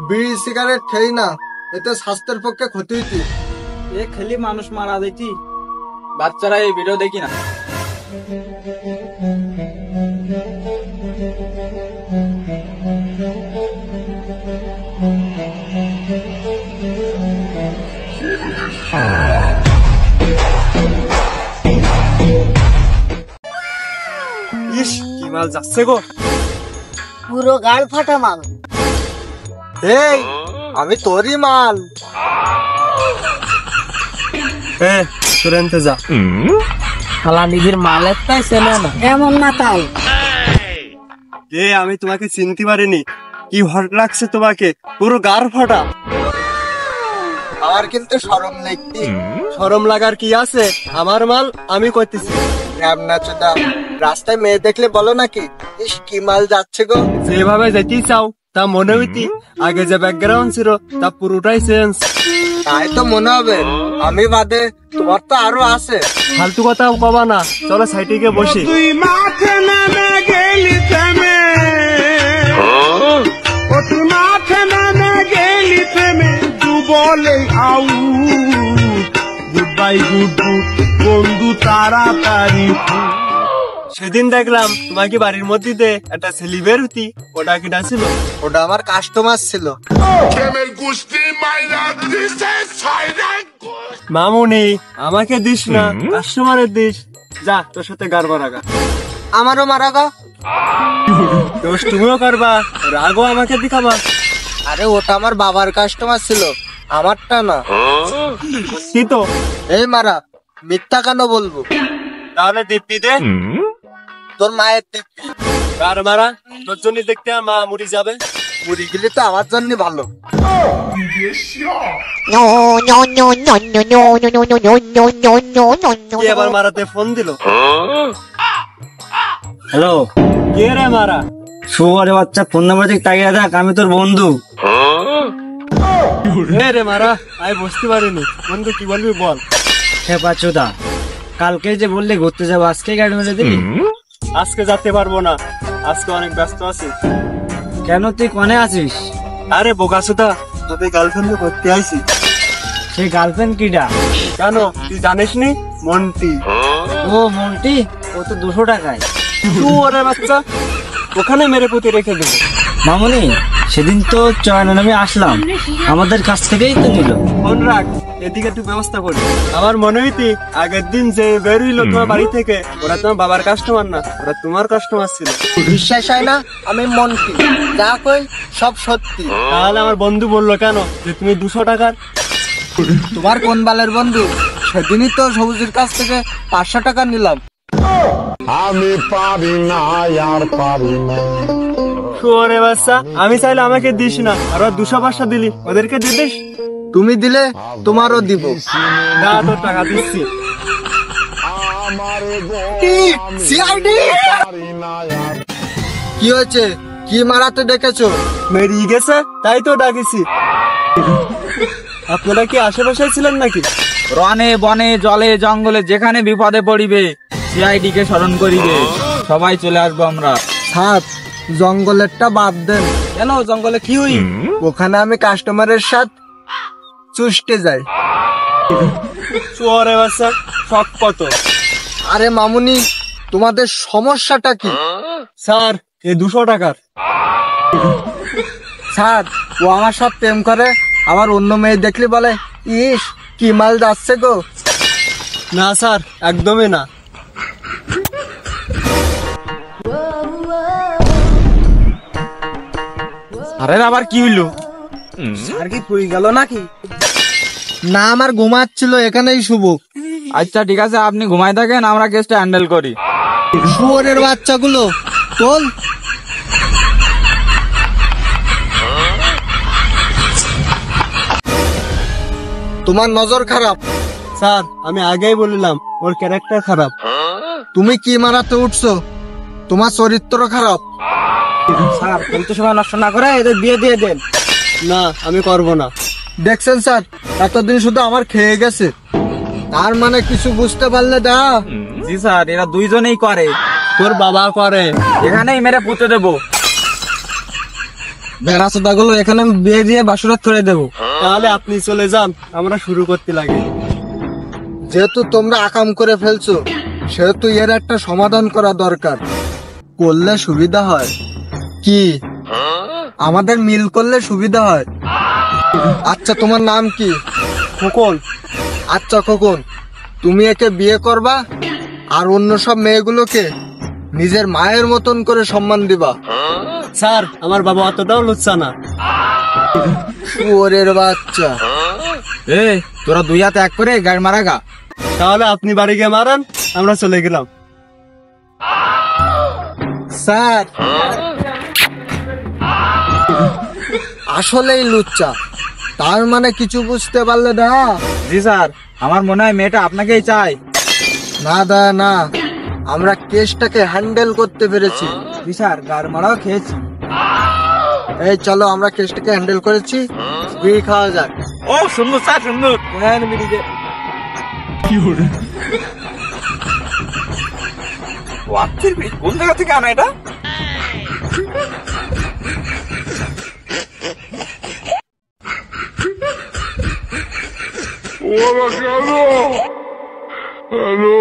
বিড়ি সিগারেট খেই না, এতে স্বাস্থ্যের পক্ষে ক্ষতি হইতি। এ খেলি মানুষ মারা যাইতি, বাচ্চারা এই ভিডিও দেখি না। ইস, কি মাল যাচ্ছে গো, পুরো গাল ফাটা মাল। এই আমি তোরই মাল। যা শালা নিজের মালের তাই চেনে না, এমন না তাই। আমি তোমাকে চিনতে পারিনি, কি হট লাগছে তোমাকে, পুরো গার ফাটা। আমার কিন্তু শরম নেই, শরম লাগার কি আছে, আমার মাল আমি করতেছি। রাস্তায় মেয়ে দেখলে বলো নাকি ইস কি মাল যাচ্ছে গো। যেভাবে যেতেই চাও তা মনে হইতি, আগে যে ব্যাকগ্রাউন্ড ছিল তা পুরোটাই চেঞ্জ। তাই তো মনে হবে, আমি বাদে তোমার তো আরো আছে। ফালতু কথা কবা না, চলো সাইডে গিয়ে বসি। তুই মাঠে নেমে গেলি থেমে, ও তুই মাঠে নেমে গেলি থেমে, তু বলে আউ গুড বাই গুড গুড বন্ধু তাড়াতাড়ি। সেদিন দেখলাম তোমাকে বাড়ির মধ্যে দিয়ে একটা ছেলে বের হতি, ওটা কিনা ছিল? ওটা আমার কাস্টমার ছিল। মামুনি আমাকে দিস না, কাস্টমারের দিস। যা তোর সাথে গারবা রাগা। আমারও মারাগা দোষ, তুমিও করবা, রাগও আমাকে দেখাবা। আরে ওটা আমার বাবার কাস্টমার ছিল, আমারটা না। কি তো এই মারা, মিথ্যা কেন বলবো? তাহলে দীপ্তি দে, তোর মায়ের দীপ্তি। কার মারা? তোর জন্য দেখতে মা মুড়ি যাবে, মুড়ি গেলে তো আমার জন্য ভালো। এবার মারাতে ফোন দিল। হ্যালো, কে রে মারা? শুয়ারে বাচ্চা, ফোন নাম্বার দিক তাকিয়ে দেখ, আমি তোর বন্ধু। রে মারা, আমি বুঝতে পারিনি। বন্ধু কি বলবি বল। খেপা চোদা, কালকে যে বললে ঘুরতে যাবো, আজকে গাড়ি মেরে দিবি? আজকে যেতে পারবো না, আজকে অনেক ব্যস্ত আছি। কেন, তুই কনে আছিস? আরে বোকা সুদা, তোদের গার্লফ্রেন্ড করতে আইছি। সেই গার্লফ্রেন্ড কিডা? কেন তুই জানিস নি? মন্টি। ও মন্টি, ও তো 200 টাকায়। ওরে বাচ্চা, ওখানে মেরে পুঁতে রেখে দেবো। মামুনি, সেদিন তো চয়ন আমি আসলাম, আমাদের কাছ থেকেই তো নিল। ফোন রাখ, এদিকে একটু ব্যবস্থা করি। আমার মনে হইতি আগের দিন যে বের হইলো তোমার বাড়ি থেকে, ওরা তোমার বাবার কাস্টমার না, ওরা তোমার কাস্টমার ছিল। বিশ্বাস হয় না আমি মন্টি, যা কই সব সত্যি। তাহলে আমার বন্ধু বললো কেন যে তুমি 200 টাকার? তোমার কোন বালের বন্ধু? সেদিনই তো সবুজের কাছ থেকে 500 টাকা নিলাম। আমি পারি না আর পারি না। শুয়োরে বাচ্চা, আমি চাইলে আমাকে দিস না, আর 200-500 দিলি, ওদেরকে দিয়ে দিস। তুমি দিলে তোমারও দিব। না, তোর টাকা দিচ্ছি। কি হয়েছে? কি মারাতে ডেকেছো? মেরিয়ে গেছে তাই তো ডাকিছি। আপনারা কি আশেপাশে ছিলেন নাকি? রনে বনে জলে জঙ্গলে যেখানে বিপদে পড়িবে, সিআইডি কে স্মরণ করিবে, সবাই চলে আসবো আমরা। সাপ জঙ্গলেরটা বাদ দেন। কেন, জঙ্গলে কি হই? ওখানে আমি কাস্টমারের সাথে চুষ্টে যাই। শুয়োরে বাচ্চা, শখ কত? আরে মামুনি, তোমাদের সমস্যাটা কি? স্যার, এ 200 টাকার। স্যার, ও আমার সাথে প্রেম করে, আবার অন্য মেয়ে দেখলে বলে ইস কি মাল যাচ্ছে গো। না স্যার, একদমই না। আরে আবার কি হইলো? স্যার কি পুরি গেল নাকি? না, আমার ঘুমাচ্ছিল, এখানেই শুভ। আচ্ছা ঠিক আছে, আপনি ঘুমাই থাকেন, আমরা কেসটা হ্যান্ডেল করি। শুয়োরের বাচ্চাগুলো তোল। তোমার নজর খারাপ। স্যার, আমি আগেই বললাম ওর ক্যারেক্টার খারাপ। তুমি কি মারাতে উঠছো? তোমার চরিত্র খারাপ। স্যার, কিন্তু সময় নষ্ট না করে এদের বিয়ে দিয়ে দেন। না, আমি করব না। দেখছেন স্যার, এতদিন শুধু আমার খেয়ে গেছে, তার মানে কিছু বুঝতে পারলে দা। জি স্যার, এরা দুইজনেই করে। তোর বাবা করে। এখানেই মেরে পুঁতে দেবো। বেড়া চোদা গুলো এখানে বিয়ে দিয়ে বাসরাত করে দেবো। তাহলে আপনি চলে যান, আমরা শুরু করতে লাগে। যেহেতু তোমরা আকাম করে ফেলছো, সেহেতু এর একটা সমাধান করা দরকার। করলে সুবিধা হয় কি? আমাদের মিল করলে সুবিধা হয়। আচ্ছা, তোমার নাম কি? খোকন। আচ্ছা খোকন, তুমি একে বিয়ে করবা আর অন্য সব মেয়েগুলোকে নিজের মায়ের মতন করে সম্মান দিবা। স্যার, আমার বাবা অতটাও লুচ্ছা না। ওরের বাচ্চা। এ তোরা দুই হাত এক করে গাড়ি মারা গা। তাহলে আপনি বাড়ি গিয়ে মারান, আমরা চলে গেলাম। স্যার, আসলেই লুচ্চা, তার মানে কিছু বুঝতে পারলে না? জি স্যার, আমার মনে হয় মেয়েটা আপনাকেই চাই। না দা না, আমরা কেসটাকে হ্যান্ডেল করতে পেরেছি। জি স্যার, গাড়ি মারাও খেয়েছি। এই চলো, আমরা কেসটাকে হ্যান্ডেল করেছি, বিড়ি খাওয়া যাক। ও সুন্দর স্যার, সুন্দর। কোন জায়গা থেকে আনা এটা? Hello.